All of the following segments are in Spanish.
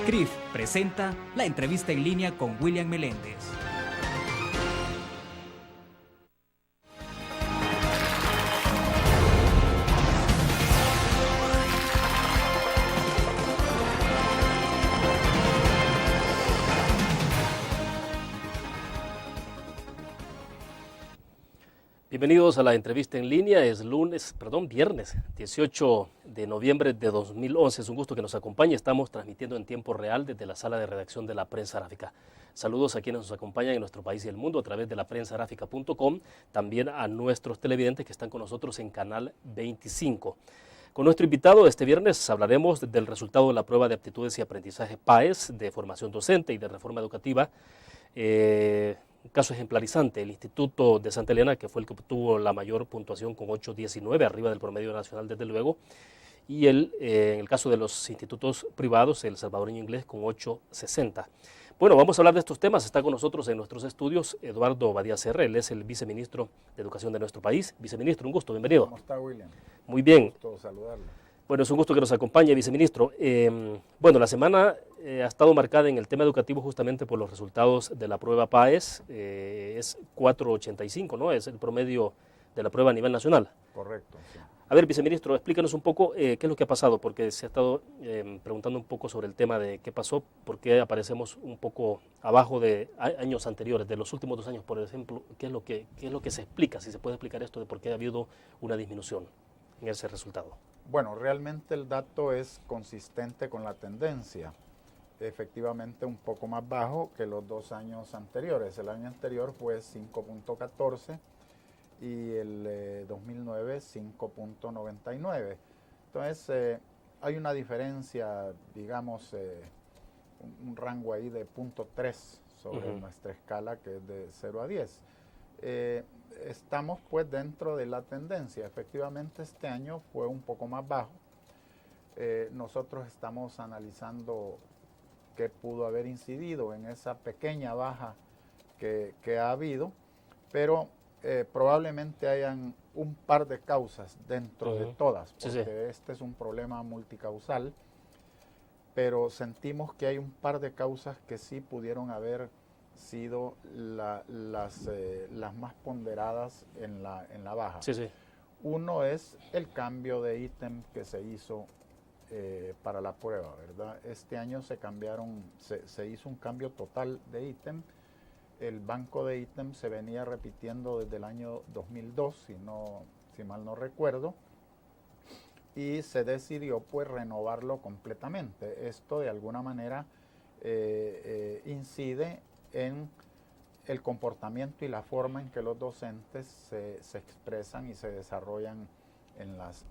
CRIF presenta la entrevista en línea con William Meléndez. Bienvenidos a la entrevista en línea, es viernes 18 de noviembre de 2011. Es un gusto que nos acompañe. Estamos transmitiendo en tiempo real desde la sala de redacción de la Prensa Aráfica. Saludos a quienes nos acompañan en nuestro país y el mundo a través de laprensaaráfica.com, también a nuestros televidentes que están con nosotros en Canal 25. Con nuestro invitado este viernes hablaremos del resultado de la prueba de aptitudes y aprendizaje PAES, de formación docente y de reforma educativa. Un caso ejemplarizante, el Instituto de Santa Elena, que fue el que obtuvo la mayor puntuación con 8.19, arriba del promedio nacional desde luego, y en el caso de los institutos privados, el salvadoreño inglés con 8.60. Bueno, vamos a hablar de estos temas. Está con nosotros en nuestros estudios Eduardo Badía Serra, él es el viceministro de Educación de nuestro país. Viceministro, un gusto, bienvenido. ¿Cómo está, William? Muy bien. Un gusto saludarlo. Bueno, es un gusto que nos acompañe, viceministro. Bueno, la semana ha estado marcada en el tema educativo justamente por los resultados de la prueba PAES. Es 4.85, ¿no? Es el promedio de la prueba a nivel nacional. Correcto, sí. A ver, viceministro, explícanos un poco qué es lo que ha pasado, porque se ha estado preguntando un poco sobre el tema de qué pasó, por qué aparecemos un poco abajo de años anteriores, de los últimos 2 años, por ejemplo. ¿Qué es lo que se explica? Si se puede explicar esto de por qué ha habido una disminución en ese resultado. Bueno, realmente el dato es consistente con la tendencia. Efectivamente un poco más bajo que los 2 años anteriores. El año anterior fue 5.14 y el 2009 5.99. Entonces hay una diferencia, digamos, un rango ahí de 0.3 sobre nuestra escala, que es de 0 a 10. Estamos pues dentro de la tendencia. Efectivamente este año fue un poco más bajo. Nosotros estamos analizando qué pudo haber incidido en esa pequeña baja que ha habido, pero probablemente hayan un par de causas dentro de todas, porque este es un problema multicausal, pero sentimos que hay un par de causas que sí pudieron haber sido las más ponderadas en la baja. Uno es el cambio de ítem que se hizo para la prueba, ¿verdad? Este año se hizo un cambio total de ítem. El banco de ítem se venía repitiendo desde el año 2002, si mal no recuerdo, y se decidió pues renovarlo completamente. Esto de alguna manera incide en el comportamiento y la forma en que los docentes se expresan y se desarrollan en las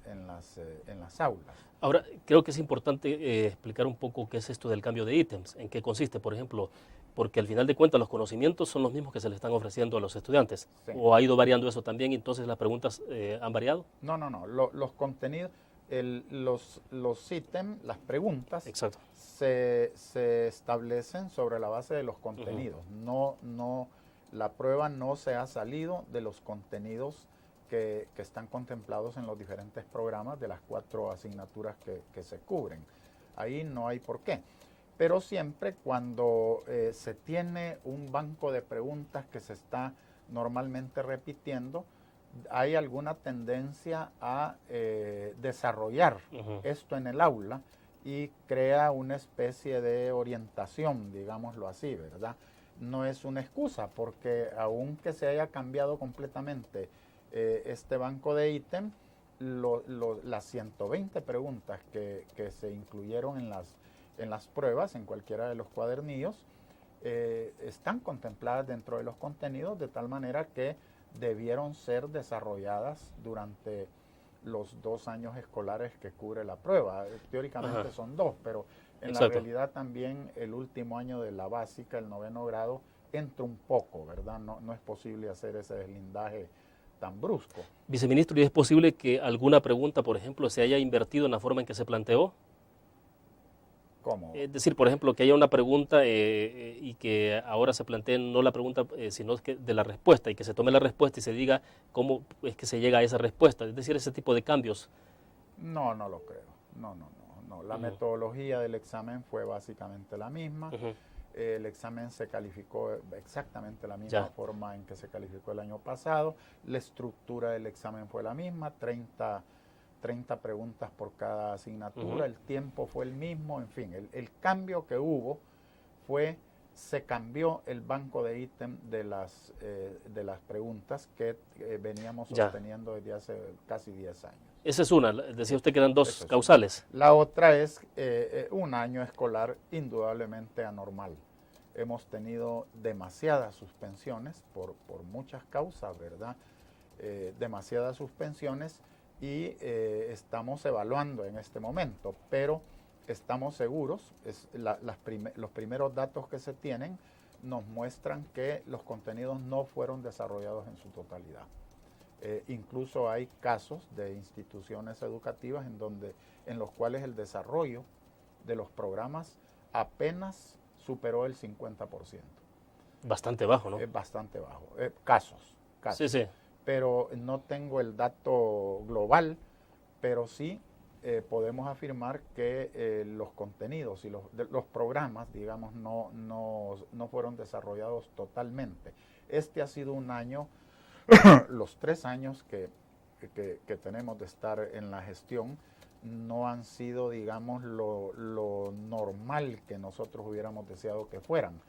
aulas. Ahora, creo que es importante explicar un poco qué es esto del cambio de ítems, en qué consiste, por ejemplo, porque al final de cuentas los conocimientos son los mismos que se le están ofreciendo a los estudiantes. Sí. ¿O ha ido variando eso también y entonces las preguntas han variado? No. Los contenidos, los ítems, las preguntas, exacto, se establecen sobre la base de los contenidos. La prueba no se ha salido de los contenidos que están contemplados en los diferentes programas de las 4 asignaturas que se cubren. Ahí no hay por qué. Pero siempre cuando se tiene un banco de preguntas que se está normalmente repitiendo, hay alguna tendencia a desarrollar esto en el aula y crea una especie de orientación, digámoslo así, ¿verdad? No es una excusa, porque aunque se haya cambiado completamente este banco de ítem, las 120 preguntas que se incluyeron en las pruebas, en cualquiera de los cuadernillos, están contempladas dentro de los contenidos, de tal manera que debieron ser desarrolladas durante los 2 años escolares que cubre la prueba. Teóricamente son 2, pero en la realidad también el último año de la básica, el 9º grado, entra un poco, ¿verdad? No es posible hacer ese deslindaje tan brusco. Viceministro, ¿y es posible que alguna pregunta, por ejemplo, se haya invertido en la forma en que se planteó? ¿Cómo? Es decir, por ejemplo, que haya una pregunta y que ahora se plantee no la pregunta, sino que de la respuesta, y que se tome la respuesta y se diga cómo es que se llega a esa respuesta. Es decir, ese tipo de cambios. No lo creo. no. La metodología del examen fue básicamente la misma. El examen se calificó exactamente la misma forma en que se calificó el año pasado. La estructura del examen fue la misma, 30 preguntas por cada asignatura. El tiempo fue el mismo. En fin, el cambio que hubo fue, se cambió el banco de ítem de las preguntas que veníamos sosteniendo desde hace casi 10 años. Esa es una, decía usted que eran dos causales. La otra es un año escolar indudablemente anormal. Hemos tenido demasiadas suspensiones por muchas causas, ¿verdad? Demasiadas suspensiones y estamos evaluando en este momento, pero estamos seguros, los primeros datos que se tienen nos muestran que los contenidos no fueron desarrollados en su totalidad. Incluso hay casos de instituciones educativas en los cuales el desarrollo de los programas apenas superó el 50%. Bastante bajo, ¿no? Es bastante bajo. Casos. Sí, sí. Pero no tengo el dato global, pero sí podemos afirmar que los contenidos y los programas, digamos, no fueron desarrollados totalmente. Este ha sido un año, los 3 años que tenemos de estar en la gestión, no han sido, digamos, lo normal que nosotros hubiéramos deseado que fueran.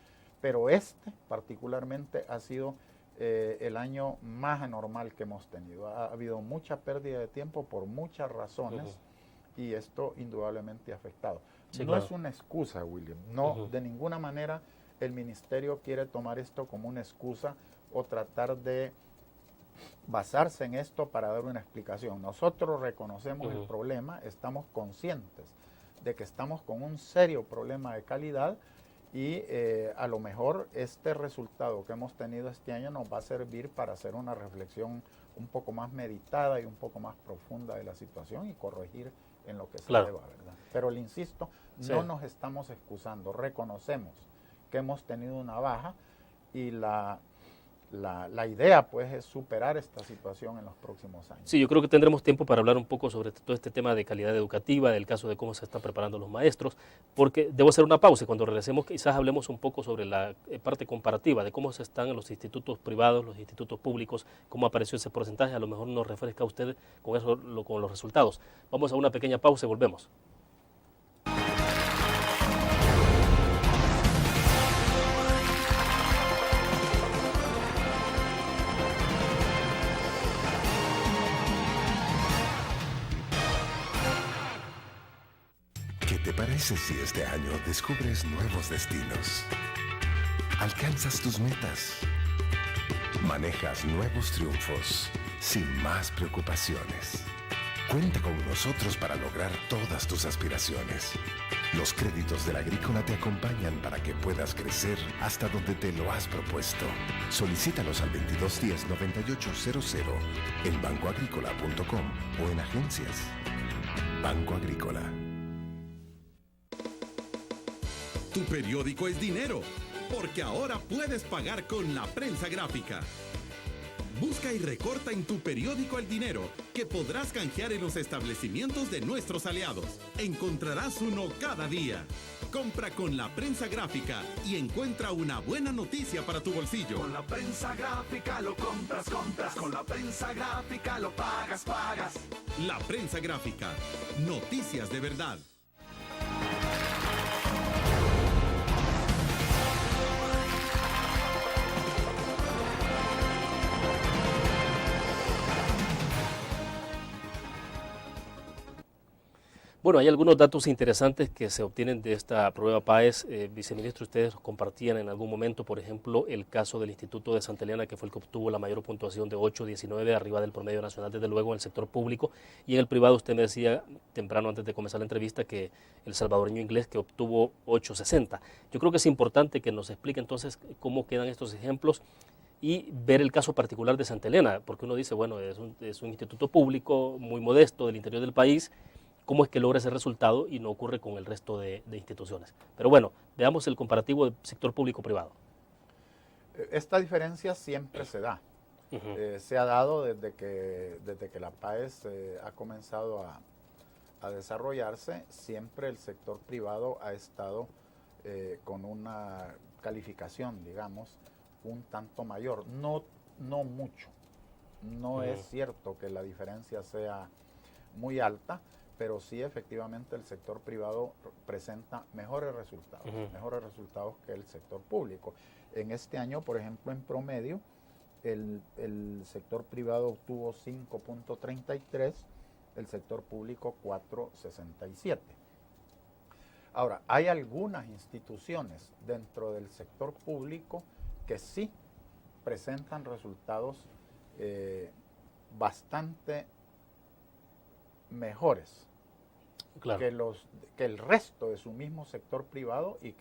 Pero particularmente ha sido el año más anormal que hemos tenido. Ha habido mucha pérdida de tiempo por muchas razones y esto indudablemente ha afectado. Sí, no claro. es una excusa, William. No, de ninguna manera el ministerio quiere tomar esto como una excusa o tratar de basarse en esto para dar una explicación. Nosotros reconocemos el problema, estamos conscientes de que estamos con un serio problema de calidad y a lo mejor este resultado que hemos tenido este año nos va a servir para hacer una reflexión un poco más meditada y un poco más profunda de la situación y corregir en lo que se deba, ¿verdad? Pero le insisto, no nos estamos excusando, reconocemos que hemos tenido una baja y la idea pues es superar esta situación en los próximos años. Sí, yo creo que tendremos tiempo para hablar un poco sobre todo este tema de calidad educativa, del caso de cómo se están preparando los maestros, porque debo hacer una pausa y cuando regresemos quizás hablemos un poco sobre la parte comparativa de cómo se están en los institutos privados, los institutos públicos, cómo apareció ese porcentaje, a lo mejor nos refresca a usted con eso, con los resultados. Vamos a una pequeña pausa y volvemos. ¿Qué te parece si este año descubres nuevos destinos? Alcanzas tus metas. Manejas nuevos triunfos sin más preocupaciones. Cuenta con nosotros para lograr todas tus aspiraciones. Los créditos de la Agrícola te acompañan para que puedas crecer hasta donde te lo has propuesto. Solicítalos al 2210-9800 en bancoagricola.com o en agencias. Banco Agrícola. Tu periódico es dinero, porque ahora puedes pagar con la prensa gráfica. Busca y recorta en tu periódico el dinero, que podrás canjear en los establecimientos de nuestros aliados. Encontrarás uno cada día. Compra con la prensa gráfica y encuentra una buena noticia para tu bolsillo. Con la prensa gráfica lo compras. Con la prensa gráfica lo pagas. La prensa gráfica. Noticias de verdad. Bueno, hay algunos datos interesantes que se obtienen de esta prueba PAES. Viceministro, ustedes compartían en algún momento, por ejemplo, el caso del Instituto de Santa Elena, que fue el que obtuvo la mayor puntuación de 8.19, arriba del promedio nacional, desde luego, en el sector público. Y en el privado, usted me decía temprano, antes de comenzar la entrevista, que el salvadoreño inglés que obtuvo 8.60. Yo creo que es importante que nos explique entonces cómo quedan estos ejemplos y ver el caso particular de Santa Elena, porque uno dice, bueno, es un instituto público muy modesto del interior del país. ¿Cómo es que logra ese resultado y no ocurre con el resto de instituciones? Pero bueno, veamos el comparativo del sector público-privado. Esta diferencia siempre se da. Se ha dado desde que la PAES ha comenzado a desarrollarse, siempre el sector privado ha estado con una calificación, digamos, un tanto mayor, no mucho. No es cierto que la diferencia sea muy alta, pero sí efectivamente el sector privado presenta mejores resultados que el sector público. En este año, por ejemplo, en promedio, el sector privado obtuvo 5.33, el sector público 4.67. Ahora, hay algunas instituciones dentro del sector público que sí presentan resultados bastante mejores que el resto de su mismo sector privado y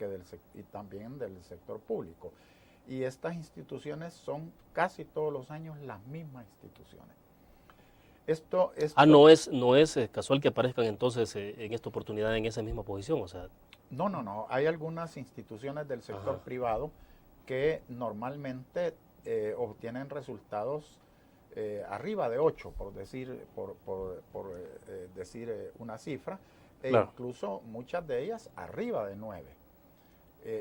también del sector público. Y estas instituciones son casi todos los años las mismas instituciones. No es casual que aparezcan entonces en esta oportunidad en esa misma posición, o sea. No. Hay algunas instituciones del sector privado que normalmente obtienen resultados arriba de 8, por decir una cifra, incluso muchas de ellas arriba de 9.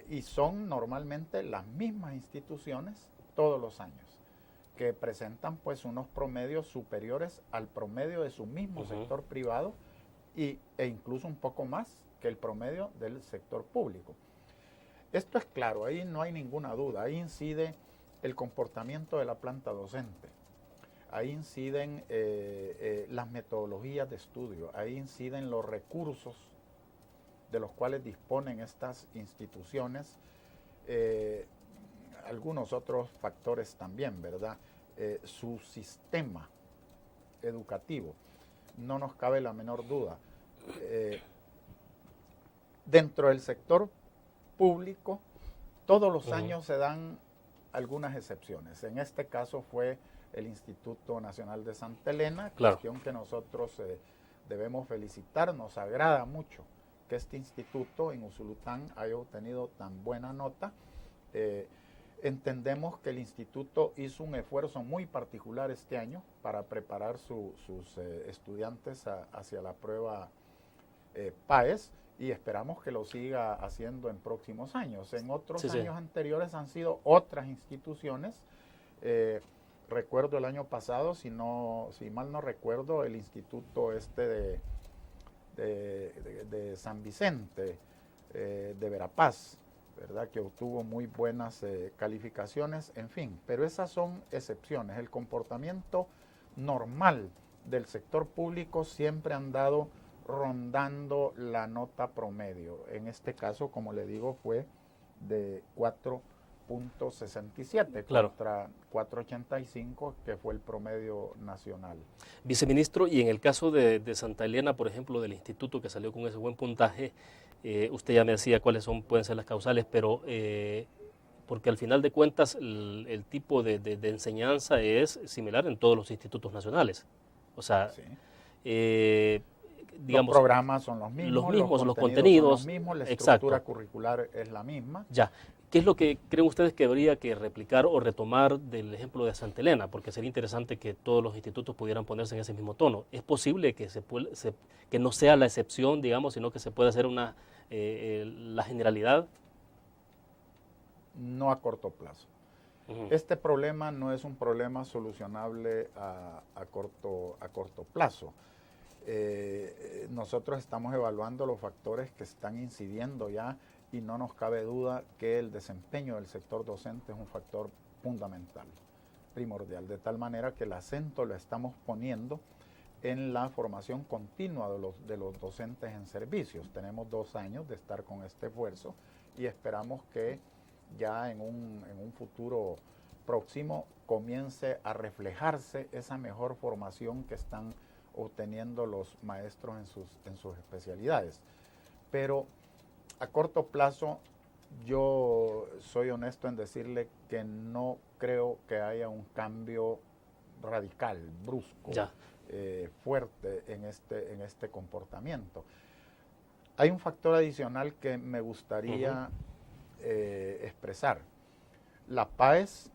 Y son normalmente las mismas instituciones todos los años, que presentan pues unos promedios superiores al promedio de su mismo sector privado e incluso un poco más que el promedio del sector público. Esto es claro, ahí no hay ninguna duda, ahí incide el comportamiento de la planta docente, ahí inciden las metodologías de estudio, ahí inciden los recursos de los cuales disponen estas instituciones, algunos otros factores también, ¿verdad? Su sistema educativo, no nos cabe la menor duda. Dentro del sector público, todos los años se dan algunas excepciones. En este caso fue el Instituto Nacional de Santa Elena, cuestión que nosotros debemos felicitar. Nos agrada mucho que este instituto en Usulután haya obtenido tan buena nota. Entendemos que el instituto hizo un esfuerzo muy particular este año para preparar sus estudiantes hacia la prueba PAES, y esperamos que lo siga haciendo en próximos años. En otros años anteriores han sido otras instituciones. Recuerdo el año pasado, si mal no recuerdo, el instituto de San Vicente, de Verapaz, ¿verdad?, que obtuvo muy buenas calificaciones, en fin, pero esas son excepciones. El comportamiento normal del sector público siempre ha andado rondando la nota promedio. En este caso, como le digo, fue de 4.67 contra 4.85, que fue el promedio nacional. Viceministro, y en el caso de Santa Elena, por ejemplo, del instituto que salió con ese buen puntaje, usted ya me decía cuáles pueden ser las causales, pero porque al final de cuentas el tipo de enseñanza es similar en todos los institutos nacionales. O sea, digamos, los programas son los mismos, los contenidos son los mismos, la estructura curricular es la misma. Ya. ¿Qué es lo que creen ustedes que habría que replicar o retomar del ejemplo de Santa Elena? Porque sería interesante que todos los institutos pudieran ponerse en ese mismo tono. ¿Es posible que que no sea la excepción, digamos, sino que se pueda hacer la generalidad? No a corto plazo. Este problema no es un problema solucionable a corto plazo. Nosotros estamos evaluando los factores que están incidiendo ya, y no nos cabe duda que el desempeño del sector docente es un factor fundamental, primordial, de tal manera que el acento lo estamos poniendo en la formación continua de los docentes en servicios. Tenemos 2 años de estar con este esfuerzo y esperamos que ya en un futuro próximo comience a reflejarse esa mejor formación que están obteniendo los maestros en sus especialidades. Pero a corto plazo, yo soy honesto en decirle que no creo que haya un cambio radical, brusco, fuerte en este comportamiento. Hay un factor adicional que me gustaría expresar. La PAES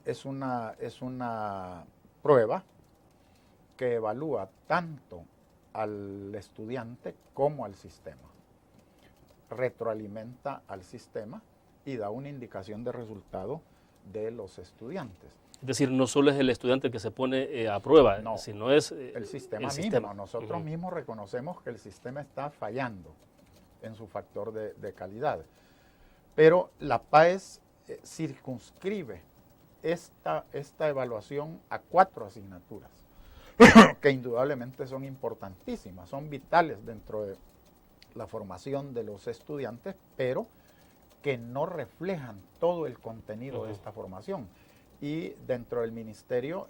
es una prueba que evalúa tanto al estudiante como al sistema. Retroalimenta al sistema y da una indicación de resultado de los estudiantes. Es decir, no solo es el estudiante el que se pone a prueba, No, sino es el sistema el mismo. sistema. Nosotros mismos reconocemos que el sistema está fallando en su factor de calidad. Pero la PAES circunscribe esta evaluación a 4 asignaturas, que indudablemente son importantísimas, son vitales dentro de la formación de los estudiantes, pero que no reflejan todo el contenido de esta formación. Y dentro del ministerio,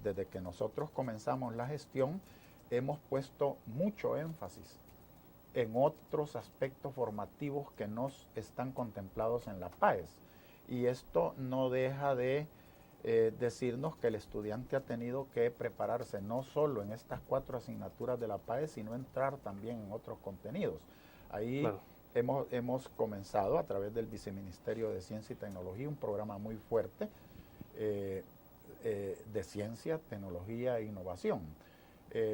desde que nosotros comenzamos la gestión, hemos puesto mucho énfasis en otros aspectos formativos que no están contemplados en la PAES. Y esto no deja de decirnos que el estudiante ha tenido que prepararse no solo en estas 4 asignaturas de la PAES, sino entrar también en otros contenidos. Ahí claro. hemos comenzado a través del Viceministerio de Ciencia y Tecnología un programa muy fuerte de ciencia, tecnología e innovación.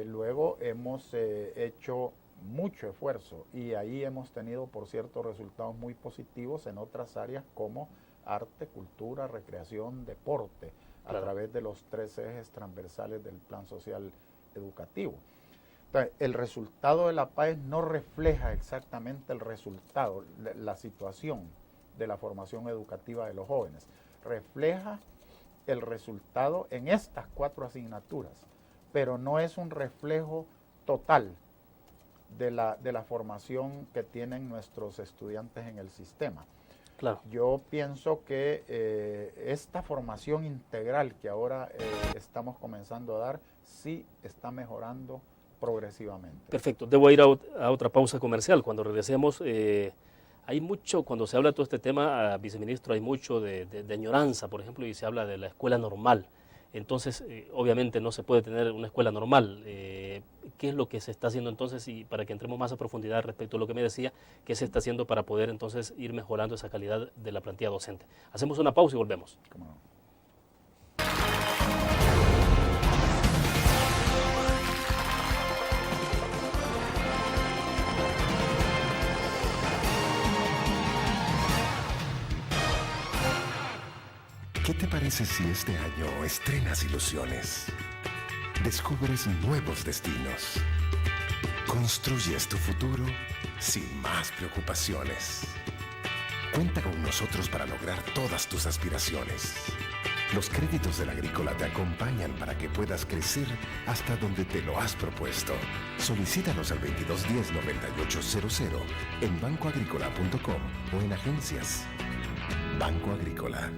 Luego hemos hecho mucho esfuerzo y ahí hemos tenido, por cierto, resultados muy positivos en otras áreas como arte, cultura, recreación, deporte, a través de los 3 ejes transversales del Plan Social Educativo. Entonces, el resultado de la PAES no refleja exactamente el resultado, la situación de la formación educativa de los jóvenes. Refleja el resultado en estas 4 asignaturas, pero no es un reflejo total de la formación que tienen nuestros estudiantes en el sistema. Claro. Yo pienso que esta formación integral que ahora estamos comenzando a dar sí está mejorando progresivamente. Perfecto. Debo ir a otra pausa comercial. Cuando regresemos, hay mucho, cuando se habla de todo este tema, viceministro, hay mucho de añoranza, por ejemplo, y se habla de la escuela normal. Entonces, obviamente no se puede tener una escuela normal. ¿Qué es lo que se está haciendo entonces? Y para que entremos más a profundidad respecto a lo que me decía, ¿qué se está haciendo para poder entonces ir mejorando esa calidad de la plantilla docente? Hacemos una pausa y volvemos. ¿Cómo no? ¿Qué te parece si este año estrenas ilusiones? Descubres nuevos destinos. Construyes tu futuro sin más preocupaciones. Cuenta con nosotros para lograr todas tus aspiraciones. Los créditos del Agrícola te acompañan para que puedas crecer hasta donde te lo has propuesto. Solicítalos al 2210-9800 en bancoagricola.com o en agencias. Banco Agrícola.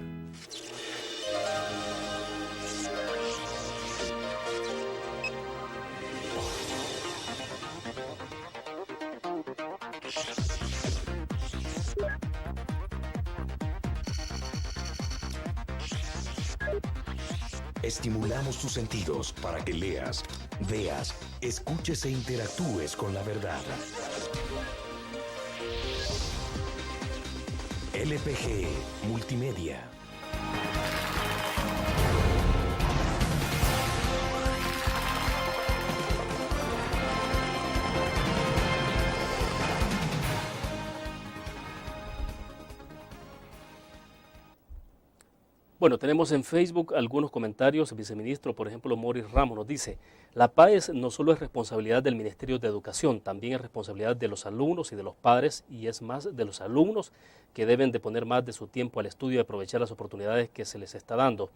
Estimulamos tus sentidos para que leas, veas, escuches e interactúes con la verdad. LPG Multimedia. Bueno, tenemos en Facebook algunos comentarios. El viceministro, por ejemplo, Moris Ramos nos dice: la PAES no solo es responsabilidad del Ministerio de Educación, también es responsabilidad de los alumnos y de los padres, y es más de los alumnos que deben de poner más de su tiempo al estudio y aprovechar las oportunidades que se les está dando.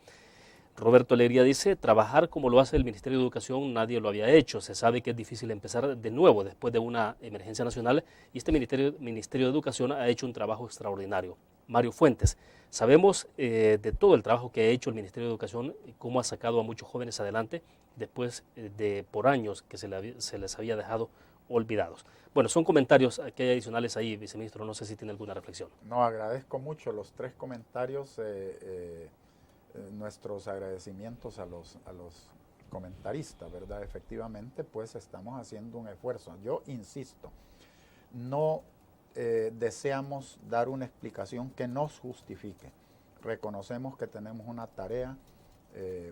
Roberto Alegría dice: trabajar como lo hace el Ministerio de Educación nadie lo había hecho. Se sabe que es difícil empezar de nuevo después de una emergencia nacional y este Ministerio de Educación ha hecho un trabajo extraordinario. Mario Fuentes: sabemos de todo el trabajo que ha hecho el Ministerio de Educación y cómo ha sacado a muchos jóvenes adelante después de por años que se les había dejado olvidados. Bueno, son comentarios que hay adicionales ahí, viceministro, no sé si tiene alguna reflexión. No, agradezco mucho los 3 comentarios, nuestros agradecimientos a los comentaristas, ¿verdad? Efectivamente, pues estamos haciendo un esfuerzo. Yo insisto, no deseamos dar una explicación que nos justifique. Reconocemos que tenemos una tarea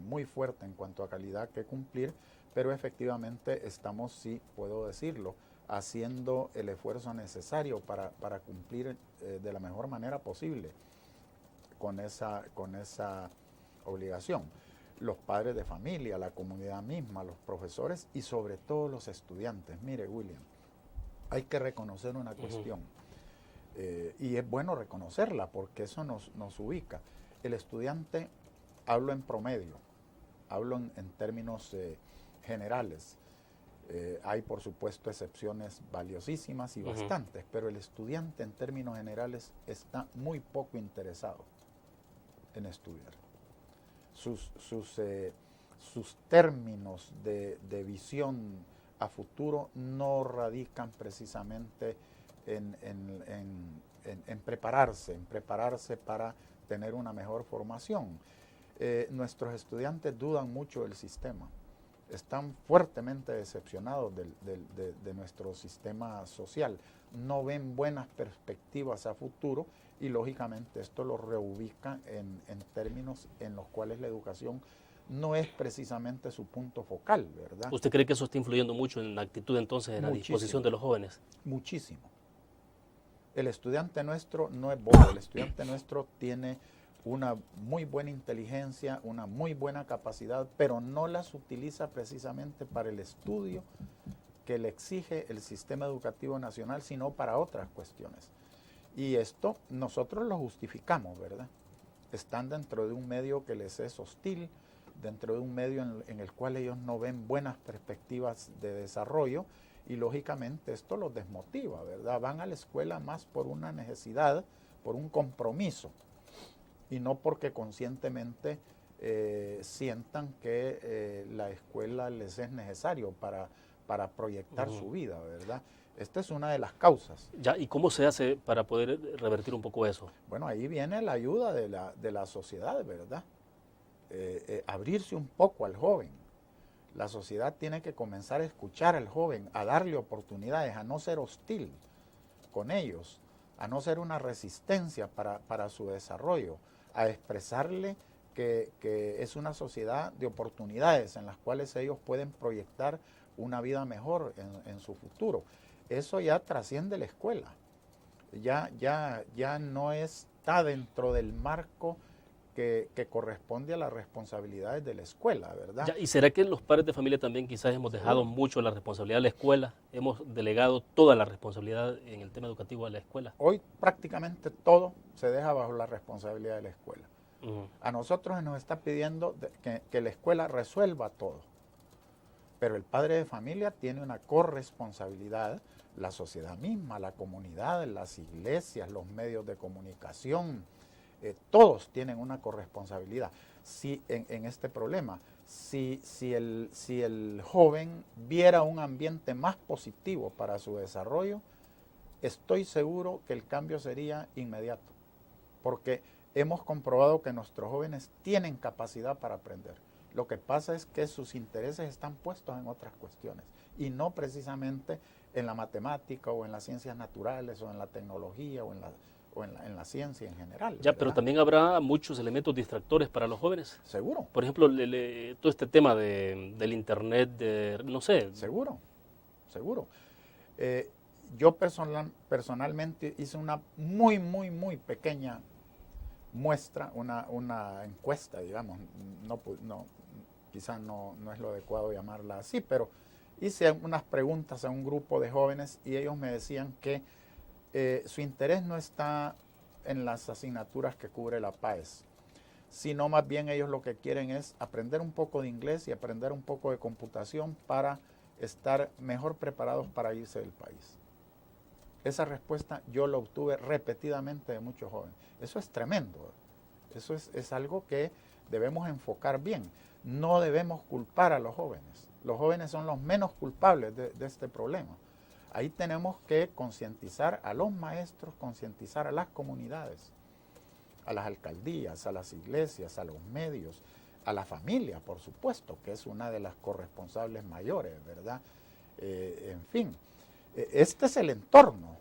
muy fuerte en cuanto a calidad que cumplir, pero efectivamente estamos, sí puedo decirlo, haciendo el esfuerzo necesario para cumplir de la mejor manera posible con esa obligación. Los padres de familia, la comunidad misma, los profesores y sobre todo los estudiantes. Mire, William, hay que reconocer una cuestión y es bueno reconocerla porque eso nos ubica. El estudiante, hablo en promedio, hablo en términos generales. Hay por supuesto excepciones valiosísimas y bastantes, pero el estudiante en términos generales está muy poco interesado en estudiar. Sus términos de visión a futuro no radican precisamente en prepararse para tener una mejor formación. Nuestros estudiantes dudan mucho del sistema, están fuertemente decepcionados de nuestro sistema social, no ven buenas perspectivas a futuro y lógicamente esto los reubica en términos en los cuales la educación no es precisamente su punto focal, ¿verdad? ¿Usted cree que eso está influyendo mucho en la actitud entonces, en la disposición de los jóvenes? Muchísimo. El estudiante nuestro no es bobo, el estudiante nuestro tiene una muy buena inteligencia, una muy buena capacidad, pero no las utiliza precisamente para el estudio que le exige el sistema educativo nacional, sino para otras cuestiones. Y esto nosotros lo justificamos, ¿verdad? Están dentro de un medio que les es hostil, dentro de un medio en el cual ellos no ven buenas perspectivas de desarrollo y lógicamente esto los desmotiva, ¿verdad? Van a la escuela más por una necesidad, por un compromiso y no porque conscientemente sientan que la escuela les es necesario para proyectar su vida, ¿verdad? Esta es una de las causas. Ya, ¿y cómo se hace para poder revertir un poco eso? Bueno, ahí viene la ayuda de la sociedad, ¿verdad? Abrirse un poco al joven. La sociedad tiene que comenzar a escuchar al joven, a darle oportunidades, a no ser hostil con ellos, a no ser una resistencia para su desarrollo, a expresarle que es una sociedad de oportunidades en las cuales ellos pueden proyectar una vida mejor en su futuro. Eso ya trasciende la escuela, ya no está dentro del marco que corresponde a las responsabilidades de la escuela, ¿verdad? Ya, ¿y será que los padres de familia también quizás hemos dejado mucho la responsabilidad de la escuela? Hemos delegado toda la responsabilidad en el tema educativo a la escuela. Hoy prácticamente todo se deja bajo la responsabilidad de la escuela. A nosotros nos está pidiendo que la escuela resuelva todo. Pero el padre de familia tiene una corresponsabilidad, la sociedad misma, la comunidad, las iglesias, los medios de comunicación, todos tienen una corresponsabilidad en este problema. Si el joven viera un ambiente más positivo para su desarrollo, estoy seguro que el cambio sería inmediato, porque hemos comprobado que nuestros jóvenes tienen capacidad para aprender. Lo que pasa es que sus intereses están puestos en otras cuestiones y no precisamente en la matemática o en las ciencias naturales o en la tecnología o en la ciencia en general. Ya, ¿verdad? pero también habrá muchos elementos distractores para los jóvenes. Seguro. Por ejemplo, todo este tema del internet, no sé. Seguro. Yo personalmente hice una muy pequeña muestra, una encuesta, digamos, quizás no es lo adecuado llamarla así, pero hice unas preguntas a un grupo de jóvenes y ellos me decían que su interés no está en las asignaturas que cubre la PAES, sino más bien ellos lo que quieren es aprender un poco de inglés y aprender un poco de computación para estar mejor preparados para irse del país. Esa respuesta yo la obtuve repetidamente de muchos jóvenes. Eso es tremendo. Eso es algo que debemos enfocar bien. No debemos culpar a los jóvenes. Los jóvenes son los menos culpables de este problema. Ahí tenemos que concientizar a los maestros, concientizar a las comunidades, a las alcaldías, a las iglesias, a los medios, a la familia, por supuesto, que es una de las corresponsables mayores, ¿verdad? En fin, este es el entorno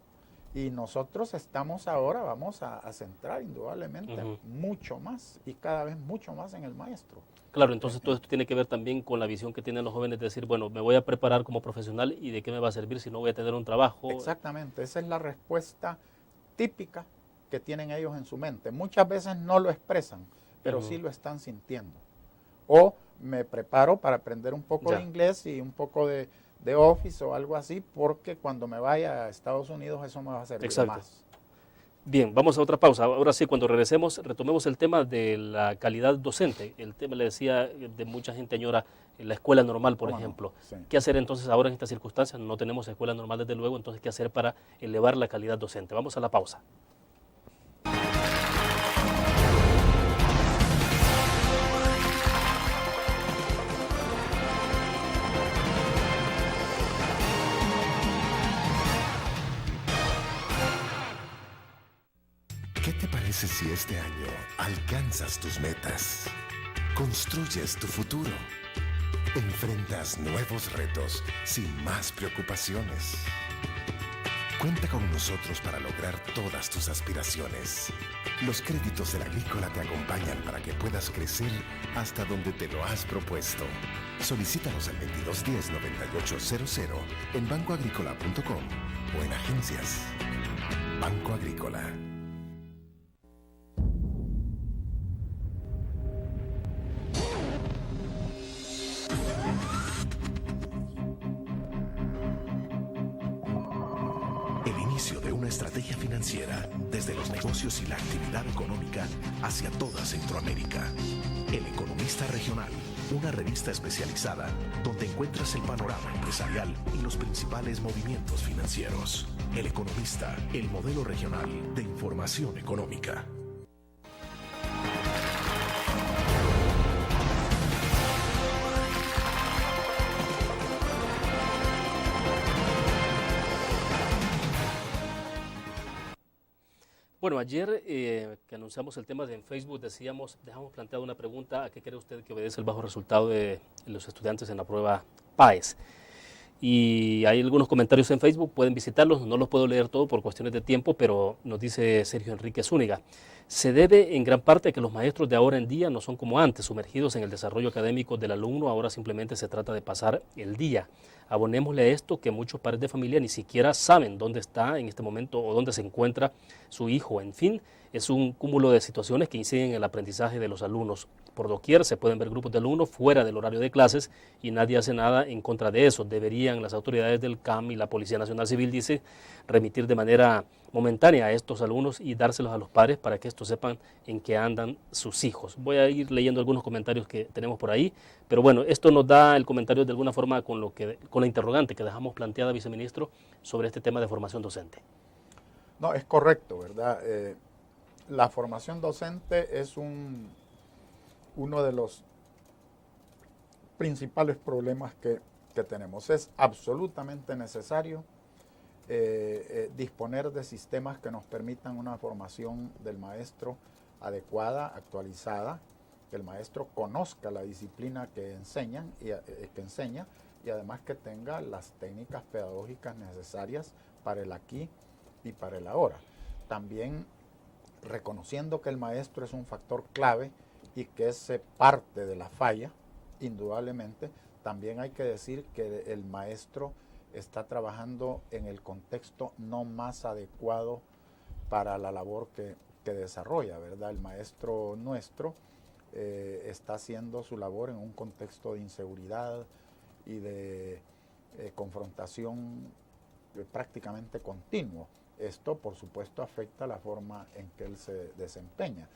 y nosotros vamos a centrar indudablemente mucho más y cada vez mucho más en el maestro. Claro, entonces todo esto tiene que ver también con la visión que tienen los jóvenes de decir, bueno, me voy a preparar como profesional y de qué me va a servir si no voy a tener un trabajo. Exactamente, esa es la respuesta típica que tienen ellos en su mente. Muchas veces no lo expresan, pero sí lo están sintiendo. O me preparo para aprender un poco de inglés y un poco de Office o algo así, porque cuando me vaya a Estados Unidos eso me va a servir más. Bien, vamos a otra pausa. Ahora sí, cuando regresemos, retomemos el tema de la calidad docente. El tema, le decía, de mucha gente añora la escuela normal, por ejemplo. Sí. ¿Qué hacer entonces ahora en estas circunstancias? No tenemos escuela normal desde luego, entonces ¿qué hacer para elevar la calidad docente? Vamos a la pausa. ¿Qué te parece si este año alcanzas tus metas? Construyes tu futuro. Enfrentas nuevos retos sin más preocupaciones. Cuenta con nosotros para lograr todas tus aspiraciones. Los créditos del Agrícola te acompañan para que puedas crecer hasta donde te lo has propuesto. Solicítalos al 2210-9800 en bancoagricola.com o en agencias. Banco Agrícola. El inicio de una estrategia financiera desde los negocios y la actividad económica hacia toda Centroamérica. El Economista Regional, una revista especializada donde encuentras el panorama empresarial y los principales movimientos financieros. El Economista, el modelo regional de información económica. Bueno, ayer que anunciamos el tema en Facebook, dejamos planteada una pregunta: ¿a qué cree usted que obedece el bajo resultado de los estudiantes en la prueba PAES? Y hay algunos comentarios en Facebook, pueden visitarlos, no los puedo leer todo por cuestiones de tiempo, pero nos dice Sergio Enrique Zúñiga: se debe en gran parte a que los maestros de ahora en día no son como antes, sumergidos en el desarrollo académico del alumno, ahora simplemente se trata de pasar el día. Abonémosle a esto que muchos padres de familia ni siquiera saben dónde está en este momento o dónde se encuentra su hijo. En fin, es un cúmulo de situaciones que inciden en el aprendizaje de los alumnos. Por doquier se pueden ver grupos de alumnos fuera del horario de clases y nadie hace nada en contra de eso. Deberían las autoridades del CAM y la Policía Nacional Civil, dice, remitir de manera momentánea a estos alumnos y dárselos a los padres para que estos sepan en qué andan sus hijos. Voy a ir leyendo algunos comentarios que tenemos por ahí, pero bueno, esto nos da el comentario de alguna forma con la interrogante que dejamos planteada, viceministro, sobre este tema de formación docente. No, es correcto, ¿verdad? La formación docente es uno de los principales problemas que tenemos. Es absolutamente necesario disponer de sistemas que nos permitan una formación del maestro adecuada, actualizada, que el maestro conozca la disciplina que enseña y además que tenga las técnicas pedagógicas necesarias para el aquí y para el ahora. También reconociendo que el maestro es un factor clave y que es parte de la falla, indudablemente, también hay que decir que el maestro está trabajando en el contexto no más adecuado para la labor que desarrolla, ¿verdad? El maestro nuestro está haciendo su labor en un contexto de inseguridad y de confrontación prácticamente continuo. Esto, por supuesto, afecta la forma en que él se desempeña.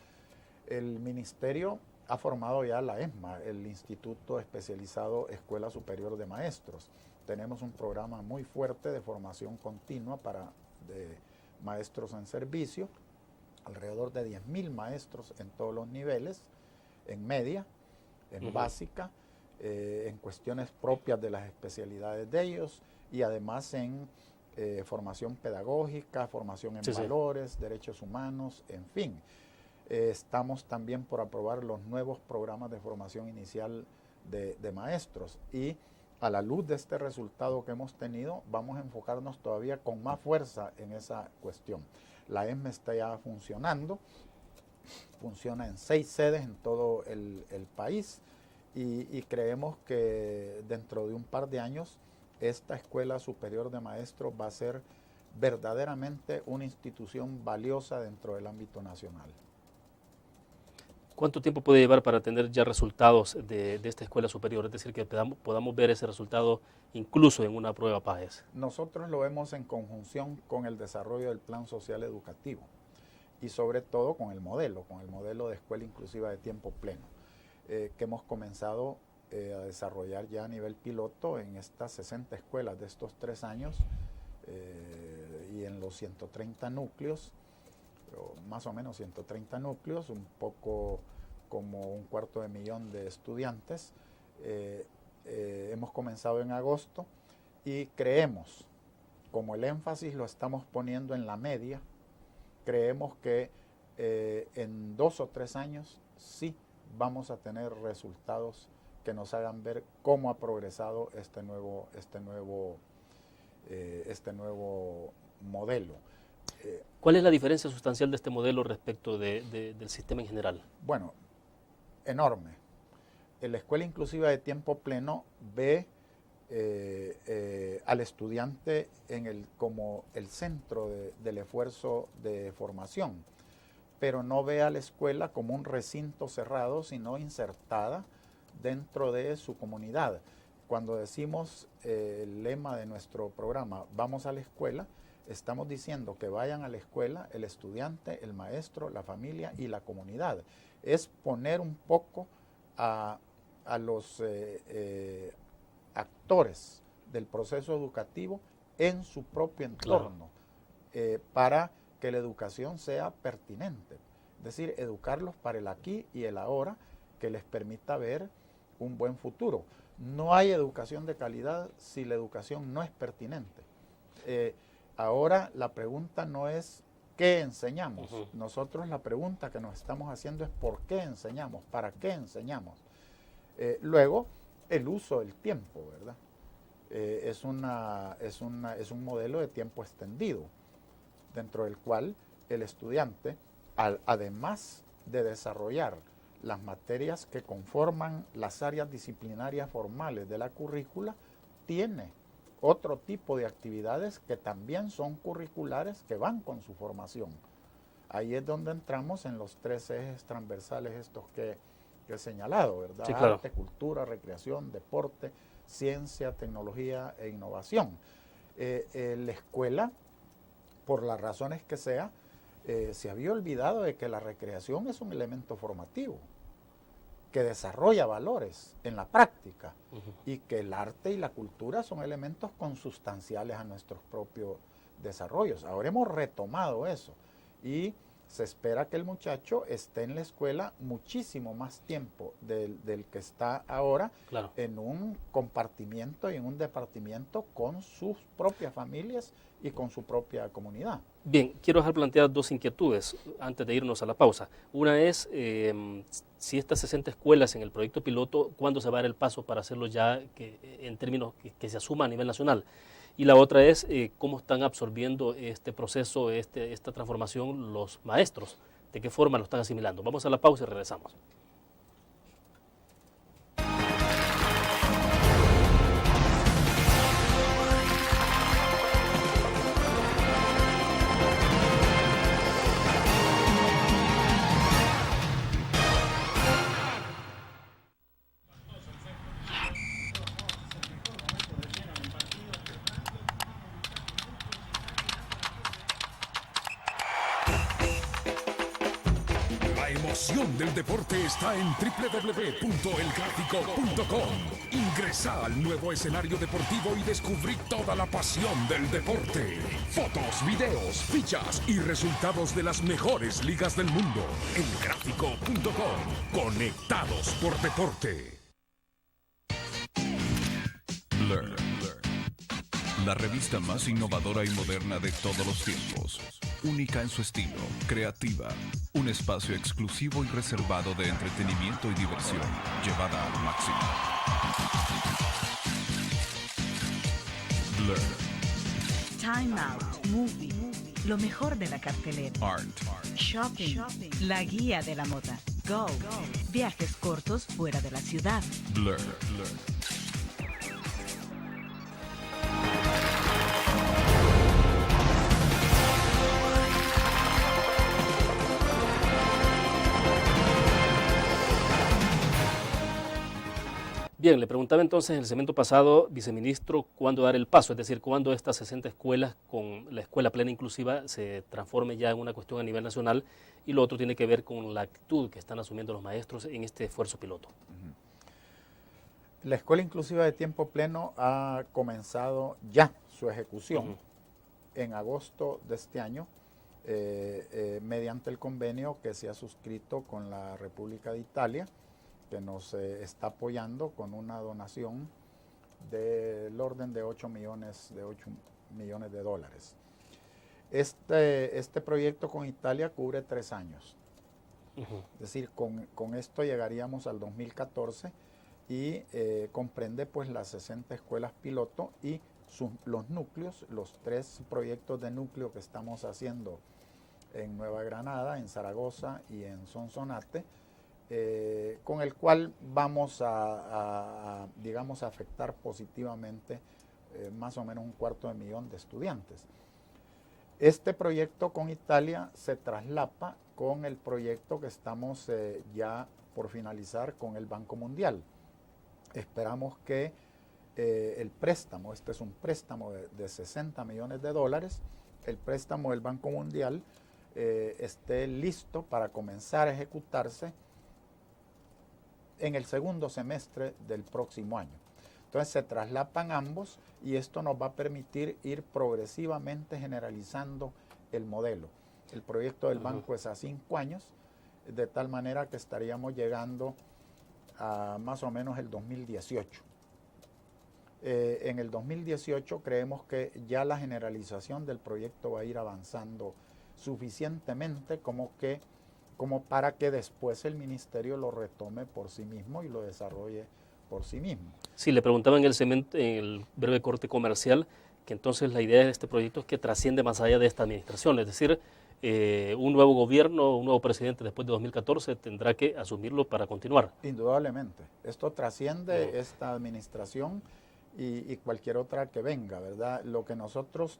El ministerio ha formado ya la ESMA, el Instituto Especializado Escuela Superior de Maestros. Tenemos un programa muy fuerte de formación continua de maestros en servicio, alrededor de 10.000 maestros en todos los niveles, en media, en básica, en cuestiones propias de las especialidades de ellos y además en formación pedagógica, formación en valores, derechos humanos, en fin. Estamos también por aprobar los nuevos programas de formación inicial de maestros y a la luz de este resultado que hemos tenido, vamos a enfocarnos todavía con más fuerza en esa cuestión. La ESMA está ya funcionando, funciona en 6 sedes en todo el país y creemos que dentro de un par de años esta Escuela Superior de Maestros va a ser verdaderamente una institución valiosa dentro del ámbito nacional. ¿Cuánto tiempo puede llevar para tener ya resultados de esta escuela superior? Es decir, que podamos ver ese resultado incluso en una prueba PAES. Nosotros lo vemos en conjunción con el desarrollo del plan social educativo y sobre todo con el modelo de escuela inclusiva de tiempo pleno, que hemos comenzado a desarrollar ya a nivel piloto en estas 60 escuelas de estos 3 años y en los 130 núcleos, más o menos 130 núcleos, un poco como 250,000 de estudiantes. Hemos comenzado en agosto y creemos, como el énfasis lo estamos poniendo en la media, creemos que en 2 o 3 años sí vamos a tener resultados que nos hagan ver cómo ha progresado este nuevo modelo. ¿Cuál es la diferencia sustancial de este modelo respecto del sistema en general? Bueno, enorme. La escuela inclusiva de tiempo pleno ve al estudiante como el centro del esfuerzo de formación, pero no ve a la escuela como un recinto cerrado, sino insertada dentro de su comunidad. Cuando decimos el lema de nuestro programa, vamos a la escuela, estamos diciendo que vayan a la escuela el estudiante, el maestro, la familia y la comunidad. Es poner un poco a los actores del proceso educativo en su propio entorno, para que la educación sea pertinente. Es decir, educarlos para el aquí y el ahora, que les permita ver un buen futuro. No hay educación de calidad si la educación no es pertinente. Ahora la pregunta no es qué enseñamos. Nosotros la pregunta que nos estamos haciendo es por qué enseñamos, para qué enseñamos. Luego, el uso del tiempo, ¿verdad? Es un modelo de tiempo extendido, dentro del cual el estudiante, además de desarrollar las materias que conforman las áreas disciplinarias formales de la currícula, tiene otro tipo de actividades que también son curriculares, que van con su formación. Ahí es donde entramos en los 3 ejes transversales estos que he señalado, ¿verdad? Sí, claro. Arte, cultura, recreación, deporte, ciencia, tecnología e innovación. La escuela, por las razones que sea, se había olvidado de que la recreación es un elemento formativo, que desarrolla valores en la práctica, y que el arte y la cultura son elementos consustanciales a nuestros propios desarrollos. Ahora hemos retomado eso y se espera que el muchacho esté en la escuela muchísimo más tiempo del que está ahora, claro, en un compartimiento y en un departamento con sus propias familias y con su propia comunidad. Bien, quiero dejar planteadas 2 inquietudes antes de irnos a la pausa. Una es, si estas 60 escuelas en el proyecto piloto, ¿cuándo se va a dar el paso para hacerlo ya en términos que se asuma a nivel nacional? Y la otra es cómo están absorbiendo este proceso, esta transformación los maestros, de qué forma lo están asimilando. Vamos a la pausa y regresamos. La emoción del deporte está en www.elgráfico.com. Ingresa al nuevo escenario deportivo y descubrí toda la pasión del deporte. Fotos, videos, fichas y resultados de las mejores ligas del mundo. Elgráfico.com. Conectados por deporte. Learn. La revista más innovadora y moderna de todos los tiempos. Única en su estilo, creativa, un espacio exclusivo y reservado de entretenimiento y diversión, llevada al máximo. Blur. Time Out, Movie, lo mejor de la cartelera. Art. Shopping, la guía de la moda. Go. Viajes cortos fuera de la ciudad. Blur. Bien, le preguntaba entonces en el segmento pasado, viceministro, cuándo dar el paso, es decir, cuándo estas 60 escuelas con la escuela plena inclusiva se transforme ya en una cuestión a nivel nacional, y lo otro tiene que ver con la actitud que están asumiendo los maestros en este esfuerzo piloto. La escuela inclusiva de tiempo pleno ha comenzado ya su ejecución en agosto de este año, mediante el convenio que se ha suscrito con la República de Italia, que nos está apoyando con una donación del orden de 8 millones de dólares. Este proyecto con Italia cubre 3 años. Es decir, con esto llegaríamos al 2014 y comprende pues las 60 escuelas piloto y los núcleos, los 3 proyectos de núcleo que estamos haciendo en Nueva Granada, en Zaragoza y en Sonsonate, con el cual vamos digamos, a afectar positivamente más o menos 250,000 de estudiantes. Este proyecto con Italia se traslapa con el proyecto que estamos ya por finalizar con el Banco Mundial. Esperamos que el préstamo, este es un préstamo de 60 millones de dólares, el préstamo del Banco Mundial esté listo para comenzar a ejecutarse en el segundo semestre del próximo año. Entonces se traslapan ambos y esto nos va a permitir ir progresivamente generalizando el modelo. El proyecto del banco es a 5 años, de tal manera que estaríamos llegando a más o menos el 2018. En el 2018 creemos que ya la generalización del proyecto va a ir avanzando suficientemente como para que después el ministerio lo retome por sí mismo y lo desarrolle por sí mismo. Sí, le preguntaba en el breve corte comercial que entonces la idea de este proyecto es que trasciende más allá de esta administración, es decir, un nuevo gobierno, un nuevo presidente después de 2014 tendrá que asumirlo para continuar. Indudablemente, esto trasciende esta administración y cualquier otra que venga, ¿verdad? Lo que nosotros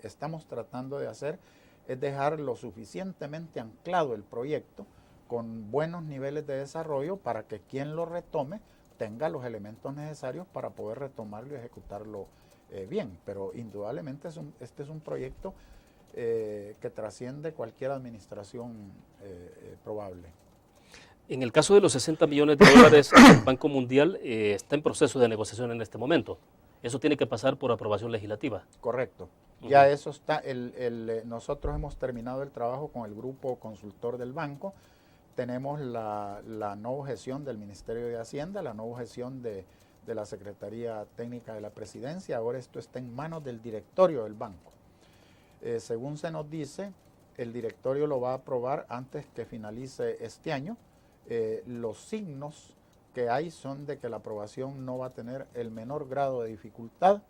estamos tratando de hacer es dejar lo suficientemente anclado el proyecto con buenos niveles de desarrollo para que quien lo retome tenga los elementos necesarios para poder retomarlo y ejecutarlo bien. Pero indudablemente este es un proyecto que trasciende cualquier administración probable. En el caso de los 60 millones de dólares, el Banco Mundial está en proceso de negociación en este momento. Eso tiene que pasar por aprobación legislativa. Correcto. Ya eso está, nosotros hemos terminado el trabajo con el grupo consultor del banco, tenemos la no objeción del Ministerio de Hacienda, la no objeción de la Secretaría Técnica de la Presidencia, ahora esto está en manos del directorio del banco. Según se nos dice, el directorio lo va a aprobar antes que finalice este año. Los signos que hay son de que la aprobación no va a tener el menor grado de dificultad.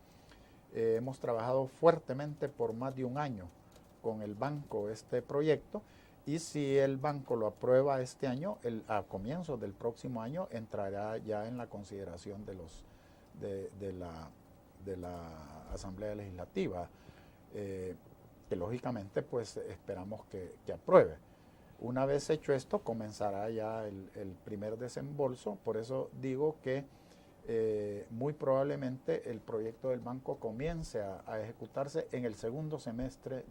Hemos trabajado fuertemente por más de un año con el banco este proyecto y si el banco lo aprueba este año, a comienzos del próximo año entrará ya en la consideración de la Asamblea Legislativa, que lógicamente pues esperamos que apruebe. Una vez hecho esto, comenzará ya el primer desembolso, por eso digo que muy probablemente el proyecto del banco comience a ejecutarse en el segundo semestre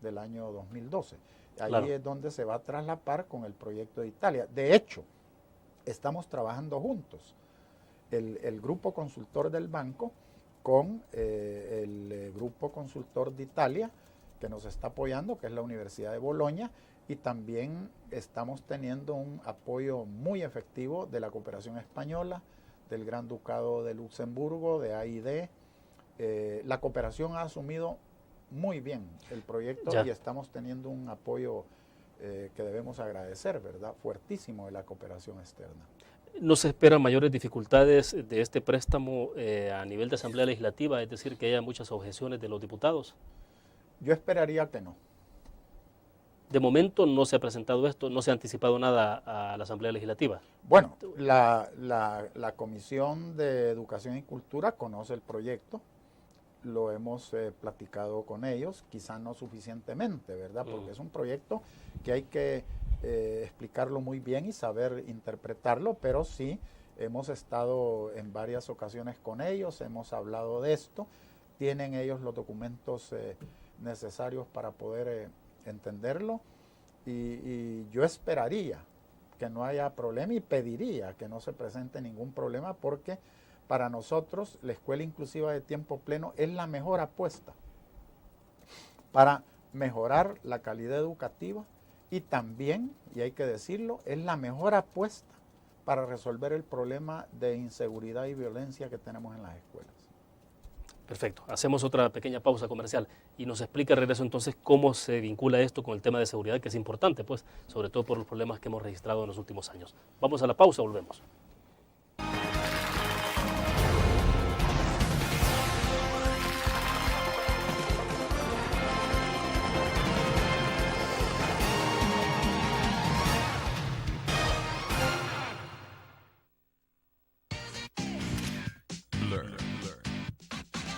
del año 2012. Ahí claro. Es donde se va a traslapar con el proyecto de Italia. De hecho, estamos trabajando juntos, el grupo consultor del banco con el grupo consultor de Italia, que nos está apoyando, que es la Universidad de Bolonia, y también estamos teniendo un apoyo muy efectivo de la cooperación española, del Gran Ducado de Luxemburgo, de AID. La cooperación ha asumido muy bien el proyecto y estamos teniendo un apoyo que debemos agradecer, ¿verdad? Fuertísimo de la cooperación externa. ¿No se esperan mayores dificultades de este préstamo a nivel de Asamblea Legislativa, es decir, que haya muchas objeciones de los diputados? Yo esperaría que no. De momento no se ha presentado esto, no se ha anticipado nada a la Asamblea Legislativa. Bueno, la Comisión de Educación y Cultura conoce el proyecto, lo hemos platicado con ellos, quizá no suficientemente, ¿verdad? Porque es un proyecto que hay que explicarlo muy bien y saber interpretarlo, pero sí hemos estado en varias ocasiones con ellos, hemos hablado de esto, tienen ellos los documentos necesarios para poder entenderlo y yo esperaría que no haya problema y pediría que no se presente ningún problema porque para nosotros la escuela inclusiva de tiempo pleno es la mejor apuesta para mejorar la calidad educativa y también, y hay que decirlo, es la mejor apuesta para resolver el problema de inseguridad y violencia que tenemos en las escuelas. Perfecto. Hacemos otra pequeña pausa comercial y nos explica, regreso entonces, cómo se vincula esto con el tema de seguridad, que es importante, pues, sobre todo por los problemas que hemos registrado en los últimos años. Vamos a la pausa, volvemos.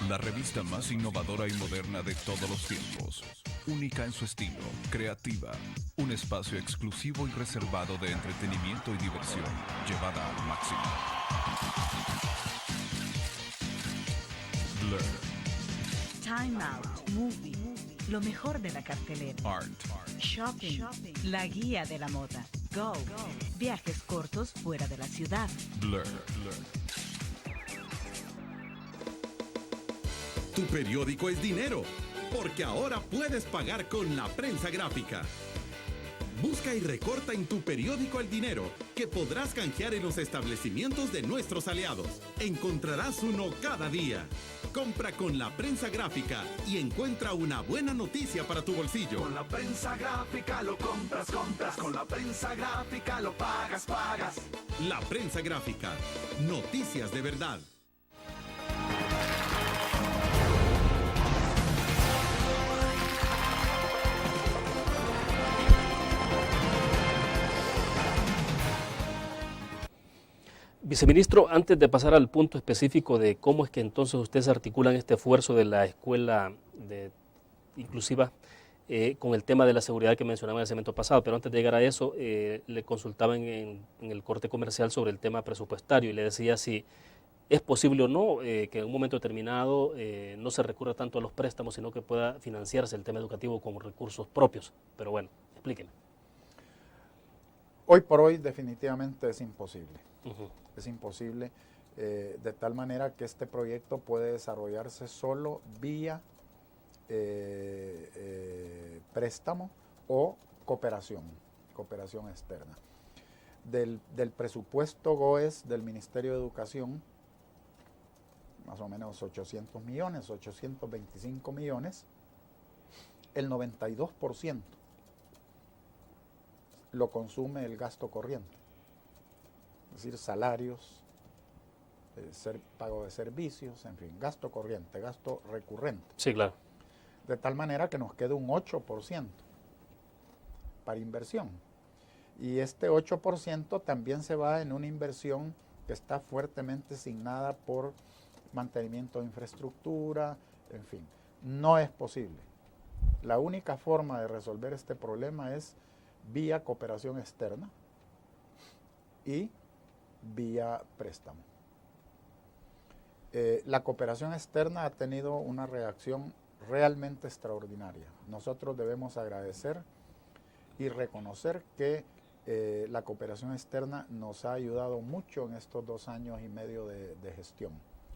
La revista más innovadora y moderna de todos los tiempos. Única en su estilo, creativa. Un espacio exclusivo y reservado de entretenimiento y diversión, llevada al máximo. Blur. Time Out, Movie, lo mejor de la cartelera. Art. Shopping, la guía de la moda. Go, viajes cortos fuera de la ciudad. Blur. Tu periódico es dinero, porque ahora puedes pagar con la prensa gráfica. Busca y recorta en tu periódico el dinero que podrás canjear en los establecimientos de nuestros aliados. Encontrarás uno cada día. Compra con la prensa gráfica y encuentra una buena noticia para tu bolsillo. Con la prensa gráfica lo compras. Con la prensa gráfica lo pagas. La prensa gráfica. Noticias de verdad. Viceministro, antes de pasar al punto específico de cómo es que entonces ustedes articulan este esfuerzo de la escuela inclusiva con el tema de la seguridad que mencionaba en el segmento pasado, pero antes de llegar a eso, le consultaban en el corte comercial sobre el tema presupuestario y le decía si es posible o no que en un momento determinado no se recurra tanto a los préstamos, sino que pueda financiarse el tema educativo con recursos propios. Pero bueno, explíqueme. Hoy por hoy definitivamente es imposible. Es imposible de tal manera que este proyecto puede desarrollarse solo vía préstamo o cooperación externa. Del presupuesto GOES del Ministerio de Educación, más o menos 800 millones, 825 millones, el 92% lo consume el gasto corriente. Es decir, salarios, pago de servicios, en fin, gasto corriente, gasto recurrente. Sí, claro. De tal manera que nos queda un 8% para inversión. Y este 8% también se va en una inversión que está fuertemente asignada por mantenimiento de infraestructura, en fin. No es posible. La única forma de resolver este problema es vía cooperación externa y vía préstamo. La cooperación externa ha tenido una reacción realmente extraordinaria. Nosotros debemos agradecer y reconocer que la cooperación externa nos ha ayudado mucho en estos 2 años y medio de gestión.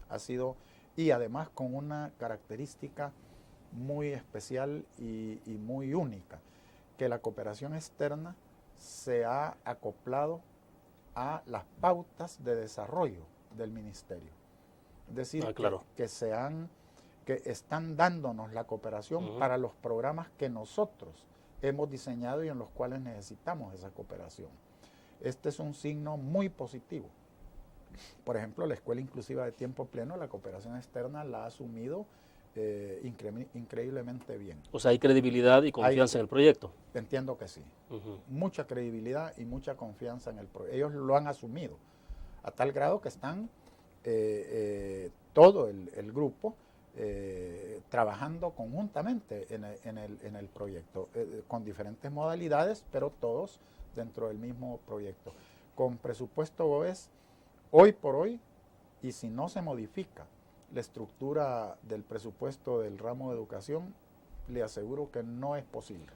Ha sido, y además con una característica muy especial y muy única, que la cooperación externa se ha acoplado a las pautas de desarrollo del ministerio. Es decir, claro, que están dándonos la cooperación para los programas que nosotros hemos diseñado y en los cuales necesitamos esa cooperación. Este es un signo muy positivo. Por ejemplo, la Escuela Inclusiva de Tiempo Pleno, la cooperación externa la ha asumido increíblemente bien. O sea, hay credibilidad y confianza en el proyecto. Entiendo que sí. Mucha credibilidad y mucha confianza en el proyecto. Ellos lo han asumido a tal grado que están todo el grupo trabajando conjuntamente en el proyecto, con diferentes modalidades, pero todos dentro del mismo proyecto. Con presupuesto GOES, hoy por hoy, y si no se modifica la estructura del presupuesto del ramo de educación, le aseguro que no es posible.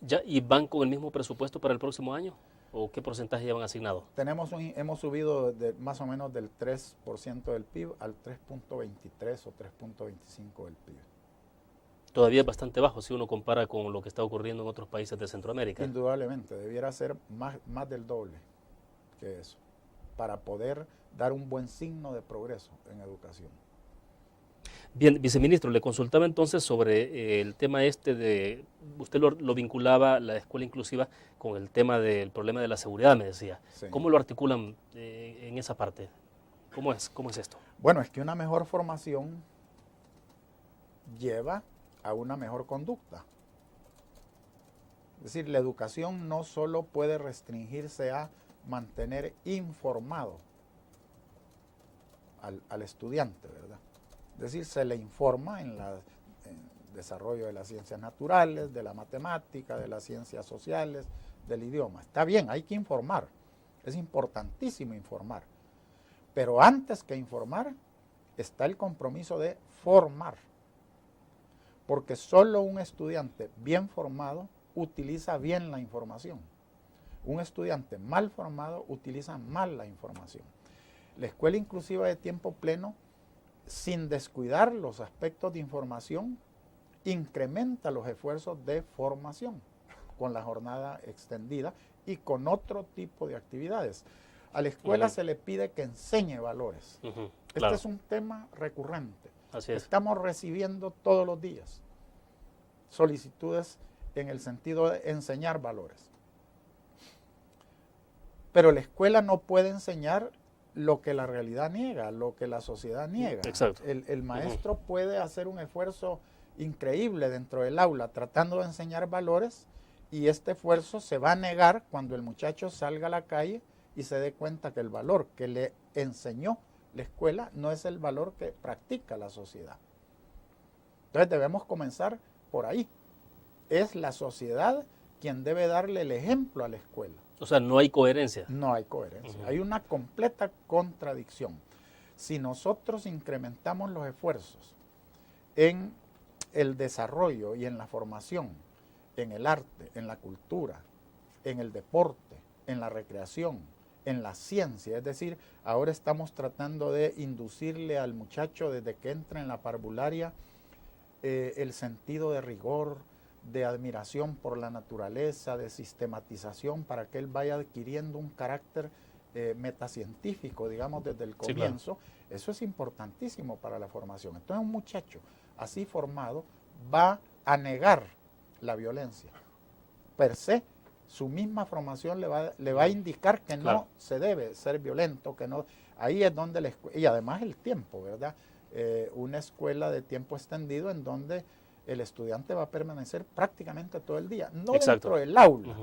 ¿Ya? ¿Y van con el mismo presupuesto para el próximo año? ¿O qué porcentaje llevan asignado? Hemos subido más o menos del 3% del PIB al 3.23 o 3.25 del PIB. Todavía es bastante bajo si uno compara con lo que está ocurriendo en otros países de Centroamérica. Indudablemente, debiera ser más del doble que eso, para poder dar un buen signo de progreso en educación. Bien, viceministro, le consultaba entonces sobre el tema de, usted lo vinculaba, la escuela inclusiva, con el tema del problema de la seguridad, me decía. Sí. ¿Cómo lo articulan en esa parte? ¿Cómo es esto? Bueno, es que una mejor formación lleva a una mejor conducta. Es decir, la educación no solo puede restringirse a mantener informado al estudiante, ¿verdad? Es decir, se le informa en el desarrollo de las ciencias naturales, de la matemática, de las ciencias sociales, del idioma. Está bien, hay que informar. Es importantísimo informar. Pero antes que informar, está el compromiso de formar. Porque solo un estudiante bien formado utiliza bien la información. Un estudiante mal formado utiliza mal la información. La escuela inclusiva de tiempo pleno, sin descuidar los aspectos de información, incrementa los esfuerzos de formación con la jornada extendida y con otro tipo de actividades. A la escuela se le pide que enseñe valores. Este es un tema recurrente. Así es. Estamos recibiendo todos los días solicitudes en el sentido de enseñar valores. Pero la escuela no puede enseñar lo que la realidad niega, lo que la sociedad niega. Exacto. El maestro puede hacer un esfuerzo increíble dentro del aula tratando de enseñar valores, y este esfuerzo se va a negar cuando el muchacho salga a la calle y se dé cuenta que el valor que le enseñó la escuela no es el valor que practica la sociedad. Entonces debemos comenzar por ahí. Es la sociedad quien debe darle el ejemplo a la escuela. O sea, no hay coherencia. No hay coherencia. Hay una completa contradicción. Si nosotros incrementamos los esfuerzos en el desarrollo y en la formación, en el arte, en la cultura, en el deporte, en la recreación, en la ciencia, es decir, ahora estamos tratando de inducirle al muchacho desde que entra en la parvularia el sentido de rigor, de admiración por la naturaleza, de sistematización, para que él vaya adquiriendo un carácter metacientífico, digamos, desde el comienzo. Sí, claro. Eso es importantísimo para la formación. Entonces un muchacho así formado va a negar la violencia. Per se, su misma formación le va a indicar que no se debe ser violento, que no. Ahí es donde y además el tiempo, ¿verdad? Una escuela de tiempo extendido en donde el estudiante va a permanecer prácticamente todo el día, no dentro del aula,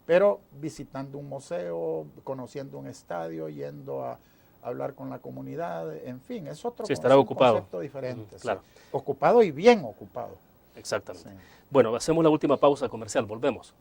pero visitando un museo, conociendo un estadio, yendo a hablar con la comunidad, en fin, es otro concepto diferente. Claro. Sí. Ocupado y bien ocupado. Exactamente. Sí. Bueno, hacemos la última pausa comercial, volvemos.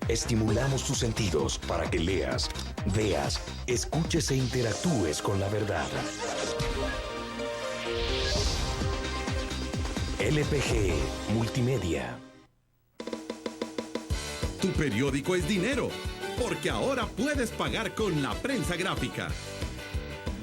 Estimulamos tus sentidos para que leas, veas, escuches e interactúes con la verdad. LPG Multimedia. Tu periódico es dinero, porque ahora puedes pagar con la prensa gráfica.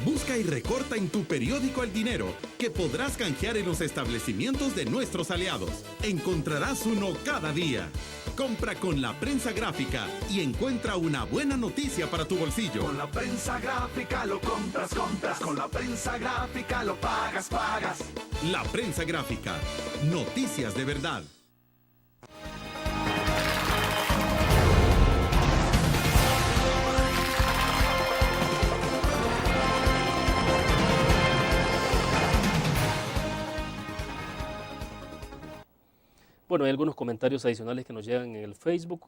Busca y recorta en tu periódico El Dinero, que podrás canjear en los establecimientos de nuestros aliados. Encontrarás uno cada día. Compra con la prensa gráfica y encuentra una buena noticia para tu bolsillo. Con la prensa gráfica lo compras, compras. Con la prensa gráfica lo pagas, pagas. La prensa gráfica. Noticias de verdad. Bueno, hay algunos comentarios adicionales que nos llegan en el Facebook.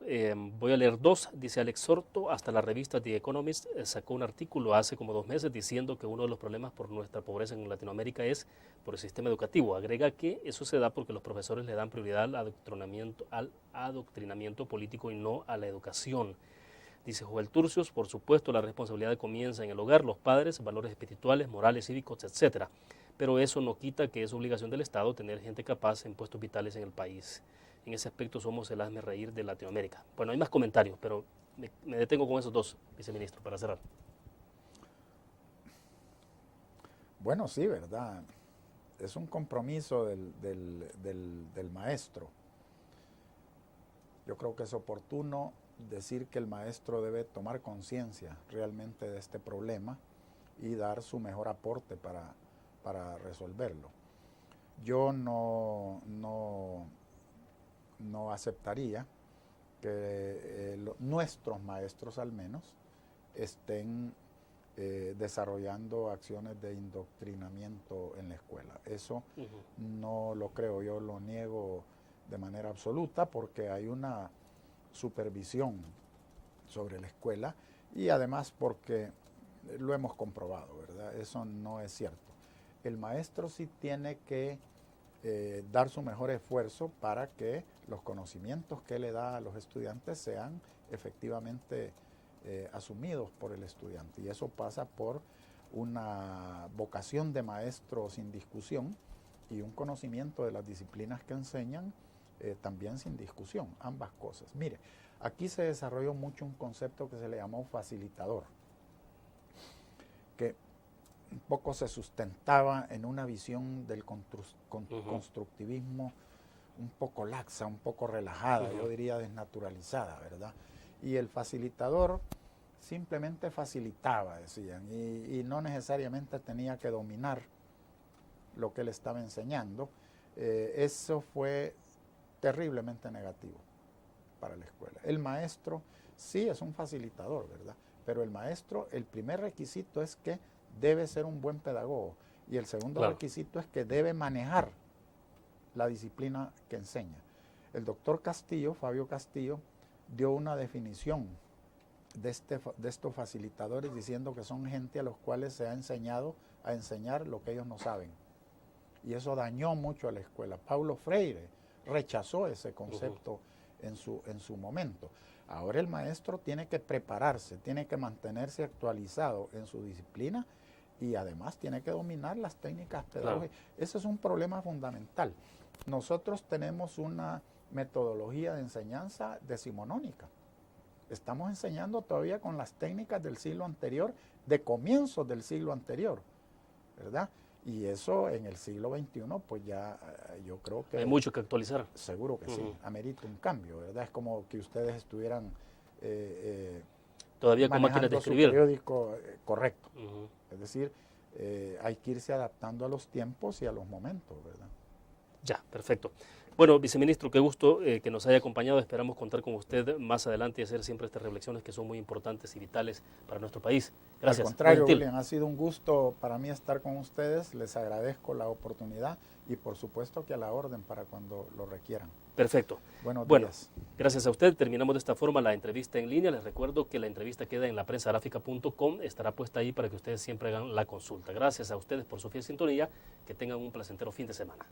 Voy a leer dos. Dice Alex Sorto, hasta la revista The Economist sacó un artículo hace como 2 meses diciendo que uno de los problemas por nuestra pobreza en Latinoamérica es por el sistema educativo. Agrega que eso se da porque los profesores le dan prioridad al adoctrinamiento político y no a la educación. Dice Joel Turcios, por supuesto la responsabilidad comienza en el hogar, los padres, valores espirituales, morales, cívicos, etcétera. Pero eso no quita que es obligación del Estado tener gente capaz en puestos vitales en el país. En ese aspecto somos el hazmerreír de Latinoamérica. Bueno, hay más comentarios, pero me detengo con esos dos, viceministro, para cerrar. Bueno, sí, ¿verdad? Es un compromiso del maestro. Yo creo que es oportuno decir que el maestro debe tomar conciencia realmente de este problema y dar su mejor aporte para resolverlo. Yo no aceptaría que nuestros maestros al menos estén desarrollando acciones de indoctrinamiento en la escuela. Eso no lo creo, yo lo niego de manera absoluta porque hay una supervisión sobre la escuela y además porque lo hemos comprobado, ¿verdad? Eso no es cierto. El maestro sí tiene que dar su mejor esfuerzo para que los conocimientos que le da a los estudiantes sean efectivamente asumidos por el estudiante. Y eso pasa por una vocación de maestro sin discusión y un conocimiento de las disciplinas que enseñan también sin discusión, ambas cosas. Mire, aquí se desarrolló mucho un concepto que se le llamó facilitador, que un poco se sustentaba en una visión del constructivismo un poco laxa, un poco relajada, yo diría desnaturalizada, ¿verdad? Y el facilitador simplemente facilitaba, decían, y no necesariamente tenía que dominar lo que él estaba enseñando. Eso fue terriblemente negativo para la escuela. El maestro sí es un facilitador, ¿verdad? Pero el maestro, el primer requisito es que debe ser un buen pedagogo y el segundo requisito es que debe manejar la disciplina que enseña. El doctor Castillo, Fabio Castillo, dio una definición de estos facilitadores diciendo que son gente a los cuales se ha enseñado a enseñar lo que ellos no saben. Y eso dañó mucho a la escuela. Paulo Freire rechazó ese concepto en su momento. Ahora el maestro tiene que prepararse, tiene que mantenerse actualizado en su disciplina y además tiene que dominar las técnicas pedagógicas. Ese es un problema fundamental. Nosotros tenemos una metodología de enseñanza decimonónica. Estamos enseñando todavía con las técnicas del siglo anterior, de comienzos del siglo anterior, ¿verdad? Y eso en el siglo XXI, pues ya yo creo que... Hay mucho que actualizar. Seguro que sí, amerita un cambio, ¿verdad? Es como que ustedes estuvieran... todavía con máquinas de escribir. Su periódico correcto. Es decir, hay que irse adaptando a los tiempos y a los momentos, ¿verdad? Ya, perfecto. Bueno, viceministro, qué gusto que nos haya acompañado. Esperamos contar con usted más adelante y hacer siempre estas reflexiones que son muy importantes y vitales para nuestro país. Gracias. Al contrario, William, ha sido un gusto para mí estar con ustedes. Les agradezco la oportunidad y por supuesto que a la orden para cuando lo requieran. Perfecto. Buenos días. Gracias a usted. Terminamos de esta forma la entrevista en línea. Les recuerdo que la entrevista queda en laprensagráfica.com. Estará puesta ahí para que ustedes siempre hagan la consulta. Gracias a ustedes por su fiel sintonía. Que tengan un placentero fin de semana.